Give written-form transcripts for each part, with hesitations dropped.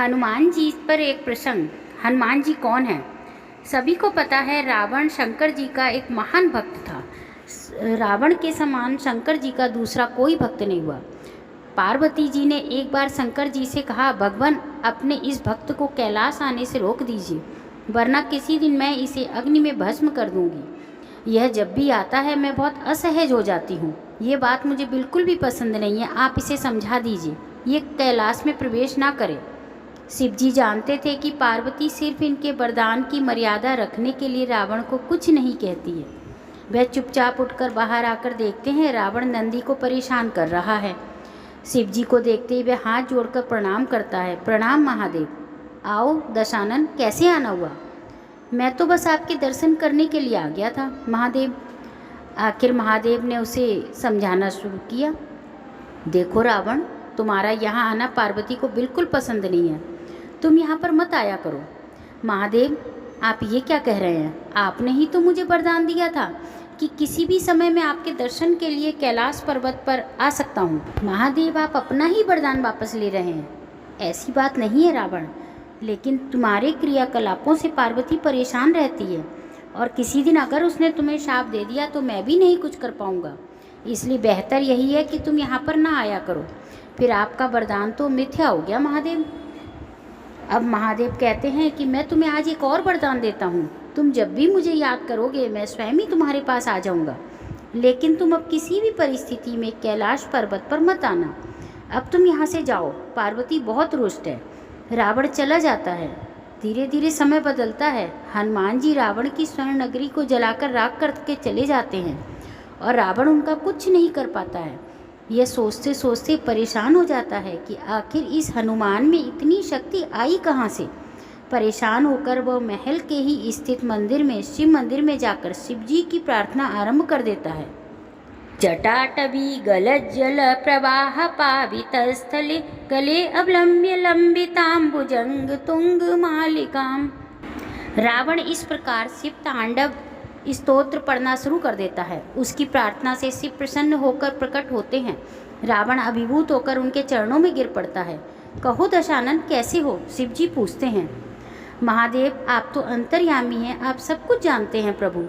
हनुमान जी पर एक प्रसंग। हनुमान जी कौन है? सभी को पता है, रावण शंकर जी का एक महान भक्त था। रावण के समान शंकर जी का दूसरा कोई भक्त नहीं हुआ। पार्वती जी ने एक बार शंकर जी से कहा, भगवान अपने इस भक्त को कैलाश आने से रोक दीजिए, वरना किसी दिन मैं इसे अग्नि में भस्म कर दूंगी। यह जब भी आता है मैं बहुत असहज हो जाती हूँ। ये बात मुझे बिल्कुल भी पसंद नहीं है। आप इसे समझा दीजिए, ये कैलाश में प्रवेश ना करे। शिव जी जानते थे कि पार्वती सिर्फ इनके वरदान की मर्यादा रखने के लिए रावण को कुछ नहीं कहती है। वह चुपचाप उठकर बाहर आकर देखते हैं, रावण नंदी को परेशान कर रहा है। शिव जी को देखते ही वह हाथ जोड़कर प्रणाम करता है। प्रणाम महादेव। आओ दशानन, कैसे आना हुआ? मैं तो बस आपके दर्शन करने के लिए आ गया था महादेव। आखिर महादेव ने उसे समझाना शुरू किया। देखो रावण, तुम्हारा यहाँ आना पार्वती को बिल्कुल पसंद नहीं है। तुम यहाँ पर मत आया करो। महादेव, आप ये क्या कह रहे हैं? आपने ही तो मुझे वरदान दिया था कि किसी भी समय मैं आपके दर्शन के लिए कैलाश पर्वत पर आ सकता हूँ। महादेव, आप अपना ही वरदान वापस ले रहे हैं। ऐसी बात नहीं है रावण, लेकिन तुम्हारे क्रियाकलापों से पार्वती परेशान रहती है, और किसी दिन अगर उसने तुम्हें शाप दे दिया तो मैं भी नहीं कुछ कर पाऊँगा। इसलिए बेहतर यही है कि तुम यहाँ पर ना आया करो। फिर आपका वरदान तो मिथ्या हो गया महादेव। अब महादेव कहते हैं कि मैं तुम्हें आज एक और वरदान देता हूँ। तुम जब भी मुझे याद करोगे मैं स्वयं ही तुम्हारे पास आ जाऊँगा, लेकिन तुम अब किसी भी परिस्थिति में कैलाश पर्वत पर मत आना। अब तुम यहाँ से जाओ। पार्वती बहुत रुष्ट है। रावण चला जाता है। धीरे धीरे समय बदलता है। हनुमान जी रावण की स्वर्ण नगरी को जलाकर राख करके चले जाते हैं, और रावण उनका कुछ नहीं कर पाता है। यह सोचते सोचते परेशान हो जाता है कि आखिर इस हनुमान में इतनी शक्ति आई कहाँ से। परेशान होकर वह महल के ही स्थित मंदिर में, शिव मंदिर में जाकर शिव जी की प्रार्थना आरंभ कर देता है। जटाटवी गलज्जल प्रवाह पावित स्थले गले अवलंब्य लंबिताम्बुजंग तुंग मालिकाम। रावण इस प्रकार शिव तांडव स्तोत्र पढ़ना शुरू कर देता है। उसकी प्रार्थना से शिव प्रसन्न होकर प्रकट होते हैं। रावण अभिभूत होकर उनके चरणों में गिर पड़ता है। कहो दशानन, कैसे हो? शिव जी पूछते हैं। महादेव, आप तो अंतर्यामी हैं, आप सब कुछ जानते हैं प्रभु।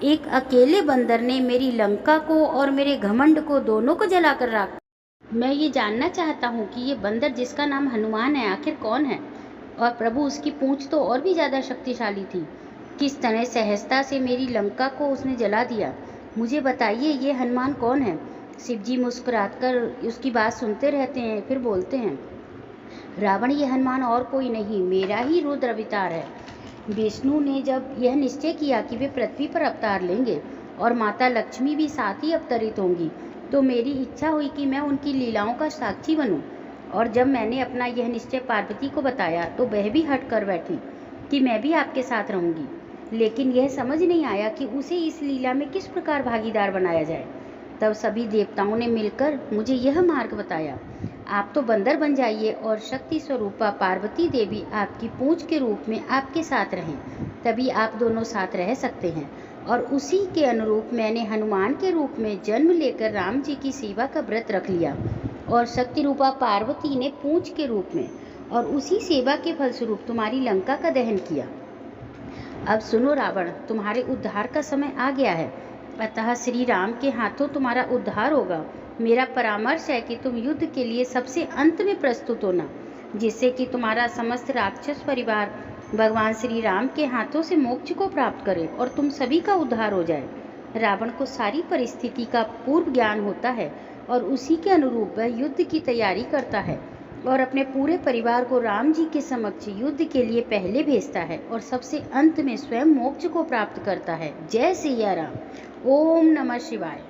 एक अकेले बंदर ने मेरी लंका को और मेरे घमंड को दोनों को जलाकर राख। मैं ये जानना चाहता हूँ कि ये बंदर जिसका नाम हनुमान है आखिर कौन है? और प्रभु, उसकी पूंछ तो और भी ज़्यादा शक्तिशाली थी। किस तरह सहजता से मेरी लंका को उसने जला दिया? मुझे बताइए, ये हनुमान कौन है? शिव जी मुस्कुराकर उसकी बात सुनते रहते हैं, फिर बोलते हैं, रावण, ये हनुमान और कोई नहीं, मेरा ही रुद्र अवतार है। विष्णु ने जब यह निश्चय किया कि वे पृथ्वी पर अवतार लेंगे और माता लक्ष्मी भी साथ ही अवतरित होंगी, तो मेरी इच्छा हुई कि मैं उनकी लीलाओं का साक्षी बनूं। और जब मैंने अपना यह निश्चय पार्वती को बताया तो वह भी हट कर बैठी कि मैं भी आपके साथ रहूंगी। लेकिन यह समझ नहीं आया कि उसे इस लीला में किस प्रकार भागीदार बनाया जाए। तब सभी देवताओं ने मिलकर मुझे यह मार्ग बताया। आप तो बंदर बन जाइए और शक्ति स्वरूपा पार्वती देवी आपकी पूंछ के रूप में आपके साथ रहें, तभी आप दोनों साथ रह सकते हैं। और उसी के अनुरूप मैंने हनुमान के रूप में जन्म लेकर राम जी की सेवा का व्रत रख लिया, और शक्ति रूपा पार्वती ने पूंछ के रूप में और उसी सेवा के फलस्वरूप तुम्हारी लंका का दहन किया। अब सुनो रावण, तुम्हारे उद्धार का समय आ गया है, अतः श्री राम के हाथों तुम्हारा उद्धार होगा। मेरा परामर्श है कि तुम युद्ध के लिए सबसे अंत में प्रस्तुत होना, जिससे कि तुम्हारा समस्त राक्षस परिवार भगवान श्री राम के हाथों से मोक्ष को प्राप्त करे और तुम सभी का उद्धार हो जाए। रावण को सारी परिस्थिति का पूर्व ज्ञान होता है, और उसी के अनुरूप वह युद्ध की तैयारी करता है और अपने पूरे परिवार को राम जी के समक्ष युद्ध के लिए पहले भेजता है, और सबसे अंत में स्वयं मोक्ष को प्राप्त करता है। जय सिया राम। ओम नमः शिवाय।